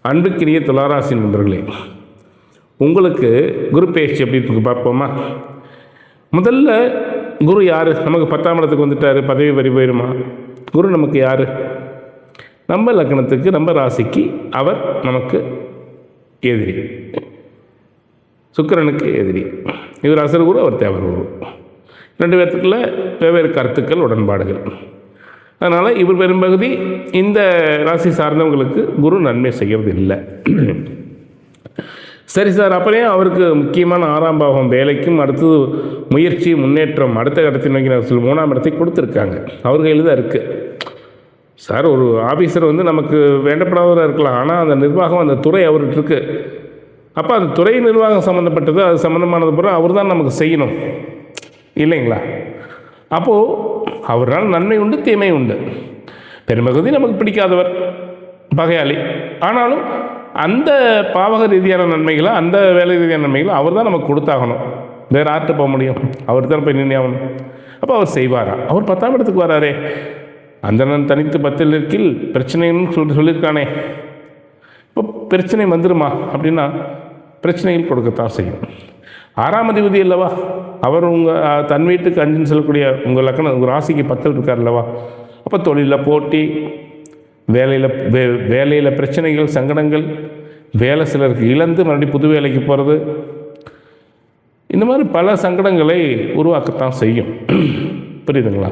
அன்புக்கினிய துளாராசி நண்பர்களே, உங்களுக்கு குரு பயிற்சி எப்படி இருக்கு பார்ப்போமா? முதல்ல குரு யார்? நமக்கு 10ஆம் இடத்துக்கு வந்துட்டார், பதவி பறி போயிடுமா? குரு நமக்கு யார்? நம்ம லக்னத்துக்கு, நம்ம ராசிக்கு அவர் நமக்கு எதிரி, சுக்கிரனுக்கு எதிரி. இவர் அசர் குரு, அவர் தேவர் குரு. 2 பேர்த்துக்குள்ள வெவ்வேறு கருத்துக்கள், உடன்பாடுகள். அதனால் இவர் பெரும்பகுதி இந்த ராசி சார்ந்தவங்களுக்கு குரு நன்மை செய்கிறது இல்லை. சரி சார், அப்புறம் அவருக்கு முக்கியமான 6ஆம் பாவம் வேலைக்கும் அடுத்தது முயற்சி முன்னேற்றம் அடுத்த இடத்தை நோக்கி 3ஆம் இடத்தை கொடுத்துருக்காங்க, அவர் கையில் தான் இருக்குது. சார், ஒரு ஆஃபீஸர் நமக்கு வேண்டப்படாதவராக இருக்கலாம், ஆனால் அந்த நிர்வாகம், அந்த துறை அவர்கிட்ட இருக்குது. அப்போ அந்த துறை நிர்வாகம் சம்மந்தப்பட்டது, அது சம்மந்தமானது பூரா அவர் தான் நமக்கு செய்யணும் இல்லைங்களா? அப்போது அவரால் நன்மை உண்டு, தீமை உண்டு. பெரும்பகுதி நமக்கு பிடிக்காதவர், பகையாளி. ஆனாலும் அந்த பாவக ரீதியான நன்மைகளை, அந்த வேலை ரீதியான நன்மைகளை அவர் தான் நமக்கு கொடுத்தாகணும். வேறு யார்கிட்ட போக முடியும்? அவர் தான் போய் நின்று ஆகணும். அப்போ அவர் செய்வாரா? அவர் 10ஆம் இடத்துக்கு வராரே, அந்த நான் தனித்து 10 இருக்கில் பிரச்சனைன்னு சொல்லியிருக்கானே. இப்போ பிரச்சனை வந்துடுமா அப்படின்னா பிரச்சனைகள் கொடுக்கத்தான் செய்யும். 6ஆம் அதிபதி அல்லவா அவர், உங்கள் தன் வீட்டுக்கு 5ன்னு சொல்லக்கூடிய உங்கள் லக்னம், உங்கள் ராசிக்கு 10 இருக்கார் அல்லவா? அப்போ தொழிலில் போட்டி, வேலையில் பிரச்சனைகள், சங்கடங்கள், வேலை சிலருக்கு இழந்து மறுபடியும் புது வேலைக்கு போகிறது, இந்த மாதிரி பல சங்கடங்களை உருவாக்கத்தான் செய்யும். புரியுதுங்களா?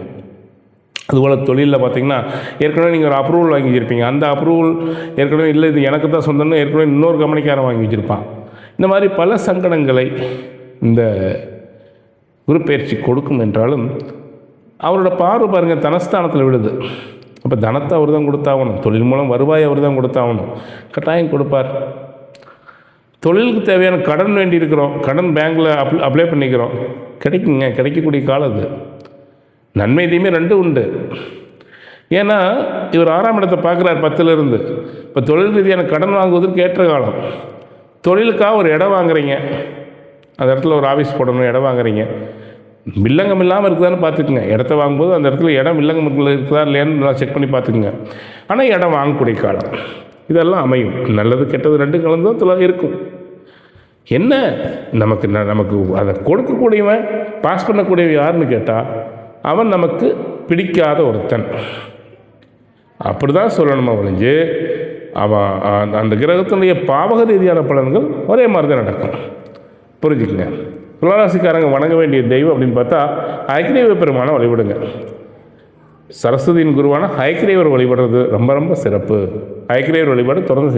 அதுபோல் தொழிலில் பார்த்திங்கன்னா, ஏற்கனவே நீங்கள் ஒரு அப்ரூவல் வாங்கி வச்சுருப்பீங்க, அந்த அப்ரூவல் ஏற்கனவே இல்லை, இது எனக்கு தான் சொந்தம்னு ஏற்கனவே இன்னொரு கம்பெனிக்காரன் வாங்கி வச்சுருப்பான். இந்த மாதிரி பல சங்கடங்களை இந்த குரு பயிற்சி கொடுக்கும் என்றாலும் அவரோட பார்வை பாருங்கள் தனஸ்தானத்தில் விடுது. அப்போ தனத்தை அவர் தான் கொடுத்தாகணும், தொழில் மூலம் வருவாய் அவர் தான் கொடுத்தாகணும், கட்டாயம் கொடுப்பார். தொழிலுக்கு தேவையான கடன் வேண்டி இருக்கிறோம், கடன் பேங்க்கில் அப்ளை பண்ணிக்கிறோம், கிடைக்குங்க, கிடைக்கக்கூடிய காலம் அது. நன்மை தீமை 2 உண்டு. ஏன்னா இவர் 6ஆம் இடத்தை பார்க்குறார் 10ல் இருந்து. இப்போ தொழில் ரீதியான கடன் வாங்குவதற்கு ஏற்ற காலம். தொழிலுக்காக ஒரு இடம் வாங்குறீங்க, அந்த இடத்துல ஒரு ஆஃபீஸ் போடணும், இடம் வாங்குறீங்க, வில்லங்கம் இல்லாமல் இருக்குதான்னு பார்த்துக்குங்க. இடத்த வாங்கும்போது அந்த இடத்துல இடம் வில்லங்கம் இருக்குதா இல்லையான்னு நல்லா செக் பண்ணி பார்த்துக்குங்க. ஆனால் இடம் வாங்கக்கூடிய காலம் இதெல்லாம் அமையும். நல்லது கெட்டது 2 கலந்தும் இருக்கும். என்ன நமக்கு அதை கொடுக்கக்கூடியவன், பாஸ் பண்ணக்கூடியவன் யாருன்னு கேட்டால் அவன் நமக்கு பிடிக்காத ஒருத்தன், அப்படி தான் சொல்லணுமா ஒழிஞ்சு அவன் அந்த கிரகத்தினுடைய பாவக ரீதியான பலன்கள் ஒரே மாதிரி தான் நடக்கும். புரிஞ்சுக்குங்க. துளாராசிக்காரங்க வணங்க வேண்டிய தெய்வம் அப்படின்னு பார்த்தா ஹயக்ரீவ பெருமானை வழிபடுங்க. சரஸ்வதியின் குருவான ஹயக்ரீவர் வழிபடுறது ரொம்ப ரொம்ப சிறப்பு. ஹயக்ரீவர் வழிபாடு தொடர்ந்து